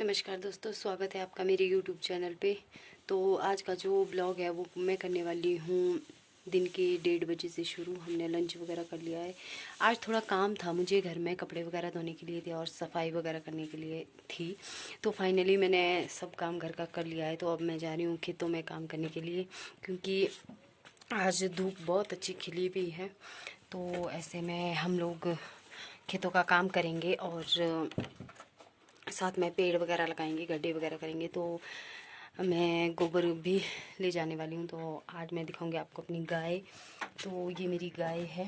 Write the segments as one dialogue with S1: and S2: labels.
S1: नमस्कार दोस्तों, स्वागत है आपका मेरे YouTube चैनल पे। तो आज का जो ब्लॉग है वो मैं करने वाली हूँ दिन के 1:30 बजे से शुरू। हमने लंच वगैरह कर लिया है। आज थोड़ा काम था मुझे घर में, कपड़े वगैरह धोने के लिए थे और सफाई वगैरह करने के लिए थी। तो फाइनली मैंने सब काम घर का कर लिया है। तो अब मैं जा रही हूँ खेतों में काम करने के लिए, क्योंकि आज धूप बहुत अच्छी खिली हुई है। तो ऐसे में हम लोग खेतों का काम करेंगे और साथ में पेड़ वगैरह लगाएंगे, गड्ढे वगैरह करेंगे। तो मैं गोबर भी ले जाने वाली हूँ। तो आज मैं दिखाऊंगी आपको अपनी गाय। तो ये मेरी गाय है,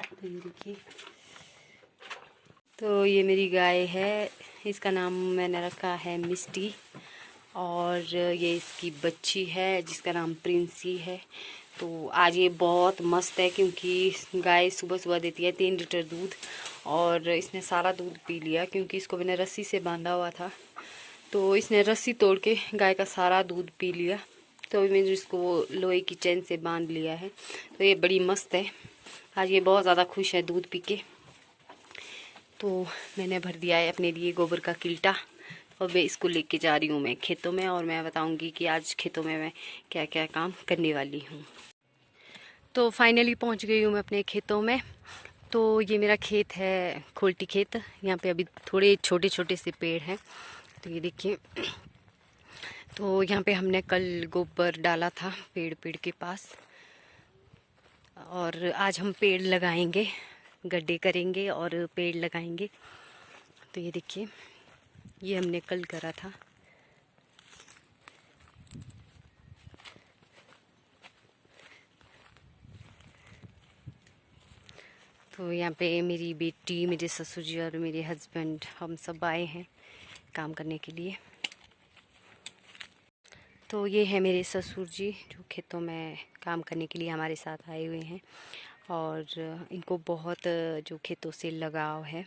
S1: तो ये देखिए। तो ये मेरी गाय है, इसका नाम मैंने रखा है मिस्टी। और ये इसकी बच्ची है जिसका नाम प्रिंसी है। तो आज ये बहुत मस्त है, क्योंकि गाय सुबह सुबह देती है 3 लीटर दूध। और इसने सारा दूध पी लिया, क्योंकि इसको मैंने रस्सी से बांधा हुआ था। तो इसने रस्सी तोड़ के गाय का सारा दूध पी लिया। तो अभी मैंने इसको लोहे की चेन से बांध लिया है। तो ये बड़ी मस्त है। आज ये बहुत ज़्यादा खुश है दूध पी के। तो मैंने भर दिया है अपने लिए गोबर का किल्टा। और मैं इसको लेके जा रही हूँ मैं खेतों में, और मैं बताऊंगी कि आज खेतों में मैं क्या क्या काम करने वाली हूँ। तो फाइनली पहुँच गई हूँ मैं अपने खेतों में। तो ये मेरा खेत है, खोल्टी खेत। यहाँ पे अभी थोड़े छोटे छोटे से पेड़ हैं। तो ये देखिए। तो यहाँ पे हमने कल गोबर डाला था पेड़ पेड़ के पास। और आज हम पेड़ लगाएंगे, गड्ढे करेंगे और पेड़ लगाएंगे। तो ये देखिए, ये हमने कल करा था। तो यहाँ पे मेरी बेटी, मेरे ससुर जी और मेरे हस्बैंड, हम सब आए हैं काम करने के लिए। तो ये है मेरे ससुर जी जो खेतों में काम करने के लिए हमारे साथ आए हुए हैं। और इनको बहुत जो खेतों से लगाव है।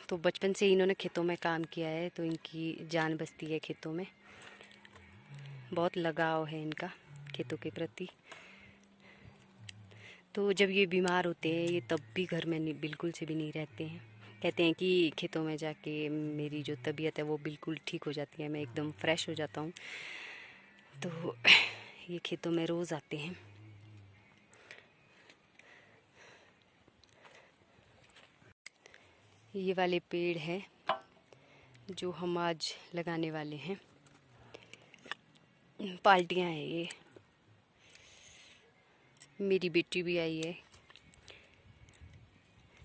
S1: तो बचपन से इन्होंने खेतों में काम किया है, तो इनकी जान बसती है खेतों में। बहुत लगाव है इनका खेतों के प्रति। तो जब ये बीमार होते हैं, ये तब भी घर में बिल्कुल से भी नहीं रहते हैं। कहते हैं कि खेतों में जाके मेरी जो तबीयत है वो बिल्कुल ठीक हो जाती है, मैं एकदम फ्रेश हो जाता हूँ। तो ये खेतों में रोज़ आते हैं। ये वाले पेड़ हैं जो हम आज लगाने वाले हैं। पार्टियाँ हैं ये। मेरी बेटी भी आई है,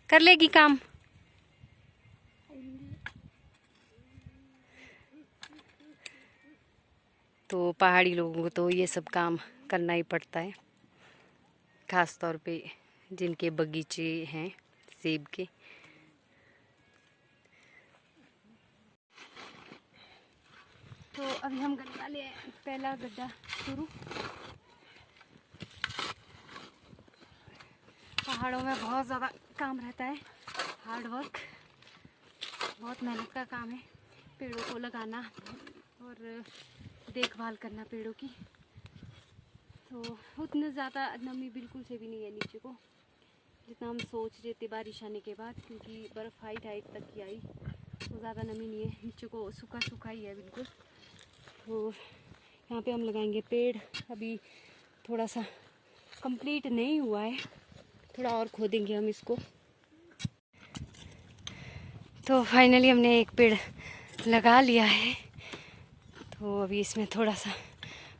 S1: कर लेगी काम। तो पहाड़ी लोगों को तो ये सब काम करना ही पड़ता है, ख़ास तौर पे जिनके बगीचे हैं सेब के। तो अभी हम करने वाले हैं पहला गड्ढा शुरू। पहाड़ों में बहुत ज़्यादा काम रहता है, हार्ड वर्क, बहुत मेहनत का काम है। पेड़ों को लगाना और देखभाल करना पेड़ों की। तो उतने ज़्यादा नमी बिल्कुल से भी नहीं है नीचे को, जितना हम सोच रहे थे बारिश आने के बाद, क्योंकि बर्फ़ हाइट तक की आई। तो ज़्यादा नमी नहीं है नीचे को, सूखा सूखा ही है बिल्कुल। तो यहाँ पे हम लगाएंगे पेड़। अभी थोड़ा सा कंप्लीट नहीं हुआ है, थोड़ा और खोदेंगे हम इसको। तो फाइनली हमने एक पेड़ लगा लिया है। तो अभी इसमें थोड़ा सा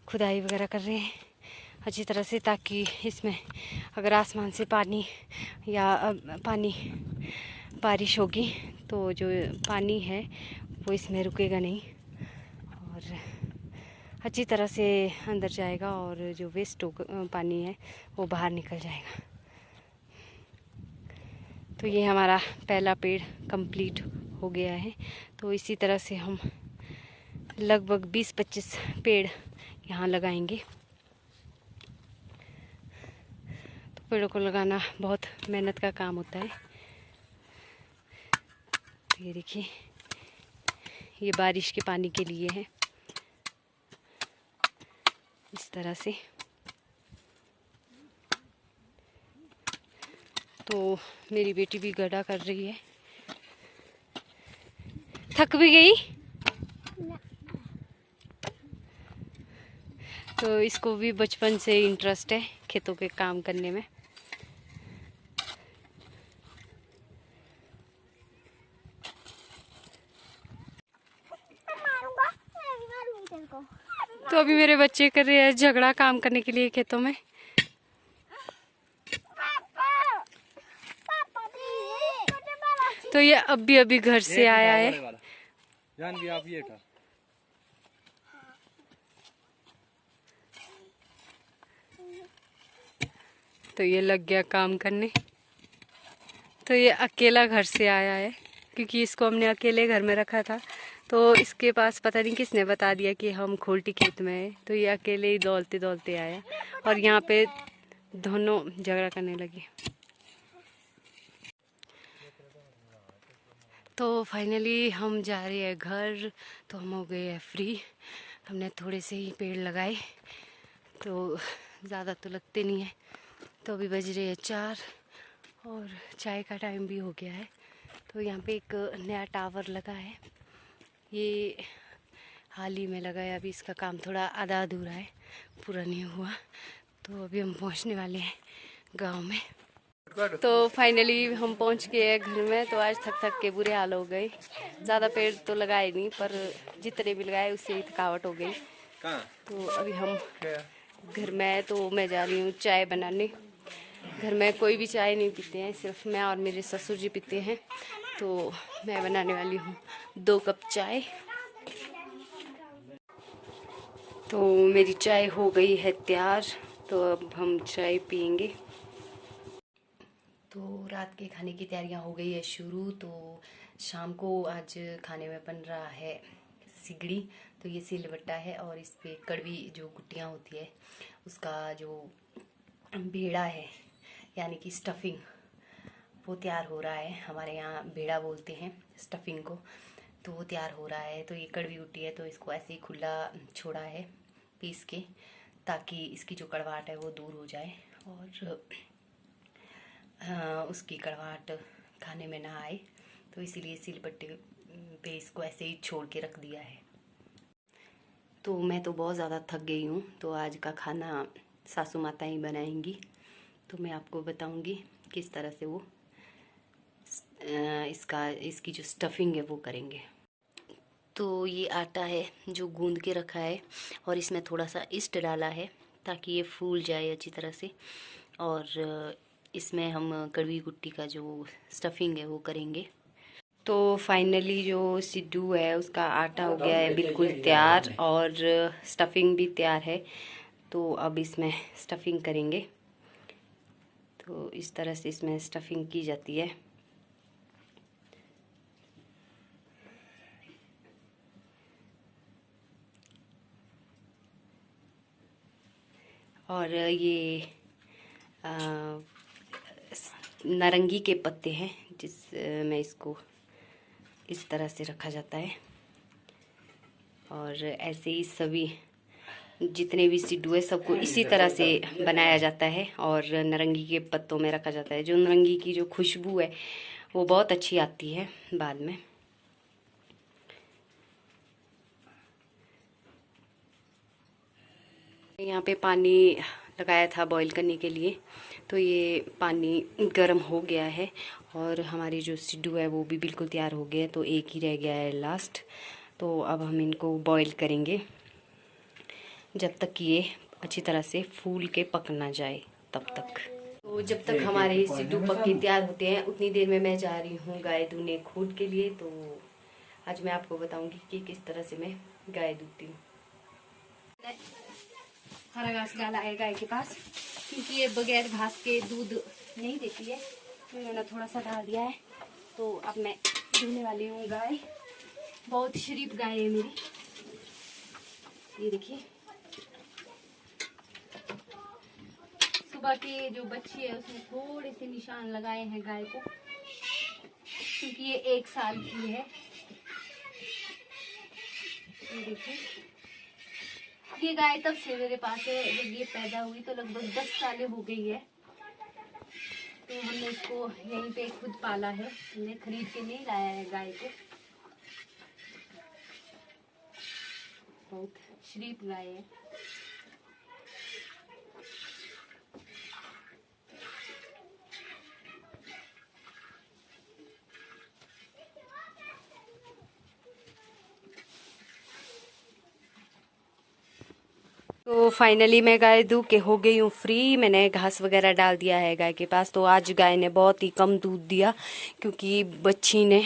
S1: खुदाई वगैरह कर रहे हैं अच्छी तरह से, ताकि इसमें अगर आसमान से पानी या पानी बारिश होगी तो जो पानी है वो इसमें रुकेगा नहीं और अच्छी तरह से अंदर जाएगा, और जो वेस्ट पानी है वो बाहर निकल जाएगा। तो ये हमारा पहला पेड़ कंप्लीट हो गया है। तो इसी तरह से हम लगभग 20-25 पेड़ यहाँ लगाएंगे। तो पेड़ों को लगाना बहुत मेहनत का काम होता है। तो ये देखिए, ये बारिश के पानी के लिए है, इस तरह से। तो मेरी बेटी भी गड्ढा कर रही है। थक भी गई? तो इसको भी बचपन से इंटरेस्ट है खेतों के काम करने में। तो अभी मेरे बच्चे कर रहे हैं झगड़ा काम करने के लिए खेतों में। तो ये अभी अभी घर से आया है।
S2: जान भी आप ये था।
S1: तो ये लग गया काम करने। तो ये अकेला घर से आया है क्योंकि इसको हमने अकेले घर में रखा था। तो इसके पास पता नहीं किसने बता दिया कि हम खोल्टी खेत में हैं। तो ये अकेले ही दौड़ते दौड़ते आया और यहाँ पे दोनों झगड़ा करने लगे। तो फाइनली हम जा रहे हैं घर। तो हम हो गए हैं फ्री। हमने थोड़े से ही पेड़ लगाए, तो ज़्यादा तो लगते नहीं है। तो अभी बज रहे हैं 4 और चाय का टाइम भी हो गया है। तो यहाँ पे एक नया टावर लगा है, ये हाल ही में लगा है। अभी इसका काम थोड़ा आधा अधूरा है, पूरा नहीं हुआ। तो अभी हम पहुँचने वाले हैं गांव में। तो फाइनली हम पहुँच गए हैं घर में। तो आज थक थक के बुरे हाल हो गए। ज़्यादा पेड़ तो लगाए नहीं, पर जितने भी लगाए उससे ही थकावट हो गई। तो अभी हम घर में है, तो मैं जा रही हूँ चाय बनाने। घर में कोई भी चाय नहीं पीते हैं, सिर्फ मैं और मेरे ससुर जी पीते हैं। तो मैं बनाने वाली हूँ 2 कप चाय। तो मेरी चाय हो गई है तैयार, तो अब हम चाय पियेंगे। तो रात के खाने की तैयारियां हो गई है शुरू। तो शाम को आज खाने में बन रहा है सिगड़ी। तो ये सिलबट्टा है और इस पे कड़वी जो गुट्टियाँ होती है उसका जो बेड़ा है, यानी कि स्टफिंग, वो तैयार हो रहा है। हमारे यहाँ बेड़ा बोलते हैं स्टफिंग को। तो वो तैयार हो रहा है। तो ये कड़वी गुट्टी है, तो इसको ऐसे ही खुला छोड़ा है पीस के, ताकि इसकी जो कड़वाहट है वो दूर हो जाए और उसकी कड़वाहट खाने में ना आए। तो इसीलिए सिलबट्टे पे इसको ऐसे ही छोड़ के रख दिया है। तो मैं तो बहुत ज़्यादा थक गई हूँ। तो आज का खाना सासू माता ही बनाएंगी। तो मैं आपको बताऊंगी किस तरह से वो इसकी जो स्टफिंग है वो करेंगे। तो ये आटा है जो गूंद के रखा है और इसमें थोड़ा सा ईस्ट डाला है ताकि ये फूल जाए अच्छी तरह से। और इसमें हम कड़वी गुट्टी का जो स्टफिंग है वो करेंगे। तो फाइनली जो सिड्डू है उसका आटा हो गया है बिल्कुल तैयार और स्टफिंग भी तैयार है। तो अब इसमें स्टफिंग करेंगे। तो इस तरह से इसमें स्टफिंग की जाती है। और ये नारंगी के पत्ते हैं जिस में इसको इस तरह से रखा जाता है। और ऐसे ही सभी जितने भी सिड्डू है सबको इसी तरह से बनाया जाता है और नारंगी के पत्तों में रखा जाता है। जो नारंगी की जो खुशबू है वो बहुत अच्छी आती है बाद में। यहाँ पे पानी लगाया था बॉईल करने के लिए। तो ये पानी गर्म हो गया है और हमारी जो सिड्डू है वो भी बिल्कुल तैयार हो गया है। तो एक ही रह गया है लास्ट। तो अब हम इनको बॉईल करेंगे जब तक ये अच्छी तरह से फूल के पक ना जाए तब तक। तो जब तक हमारे सिड्डू पक के तैयार होते हैं उतनी देर में मैं जा रही हूँ गाय दूने खूंट के लिए। तो आज मैं आपको बताऊँगी कि किस तरह से मैं गाय दूधती हूँ। हरा घास डाला है गाय के पास क्योंकि ये बगैर घास के दूध नहीं देती है। तो मैंने थोड़ा सा डाल दिया है। तो अब मैं दूहने वाली हूँ गाय। बहुत शरीफ गाय है मेरी, ये देखिए। सुबह की जो बच्ची है उसने थोड़े से निशान लगाए हैं गाय को क्योंकि ये 1 साल की है। ये देखिए, ये गाय तब से मेरे पास है जब ये पैदा हुई, तो लगभग 10 साल हो गई है। तो हमने इसको यहीं पे खुद पाला है, हमने खरीद के नहीं लाया है गाय को। बहुत शरीफ गाय है। तो फाइनली मैं गाय दूध के हो गई हूँ फ्री। मैंने घास वगैरह डाल दिया है गाय के पास। तो आज गाय ने बहुत ही कम दूध दिया क्योंकि बच्ची ने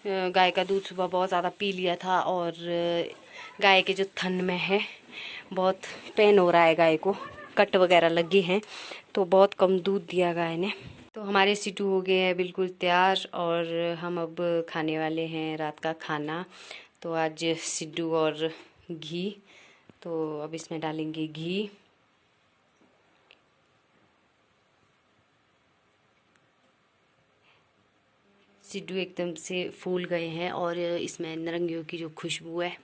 S1: गाय का दूध सुबह बहुत ज़्यादा पी लिया था और गाय के जो थन में है बहुत पेन हो रहा है, गाय को कट वगैरह लगी हैं, तो बहुत कम दूध दिया गाय ने। तो हमारे सिटू हो गए हैं बिल्कुल तैयार और हम अब खाने वाले हैं रात का खाना। तो आज सिड्डू और घी, तो अब इसमें डालेंगे घी। सिड्डू एकदम से फूल गए हैं और इसमें नारंगियों की जो खुशबू है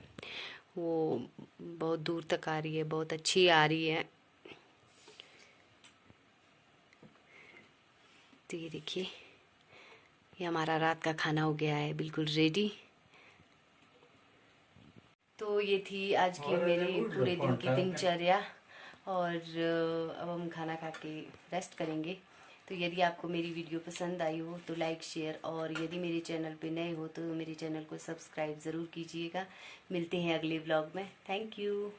S1: वो बहुत दूर तक आ रही है, बहुत अच्छी आ रही है। तो ये देखिए, ये हमारा रात का खाना हो गया है बिल्कुल रेडी। तो ये थी आज की मेरी पूरे दिन की दिनचर्या और अब हम खाना खा के रेस्ट करेंगे। तो यदि आपको मेरी वीडियो पसंद आई हो तो लाइक शेयर, और यदि मेरे चैनल पे नए हो तो मेरे चैनल को सब्सक्राइब ज़रूर कीजिएगा। मिलते हैं अगले व्लॉग में। Thank you.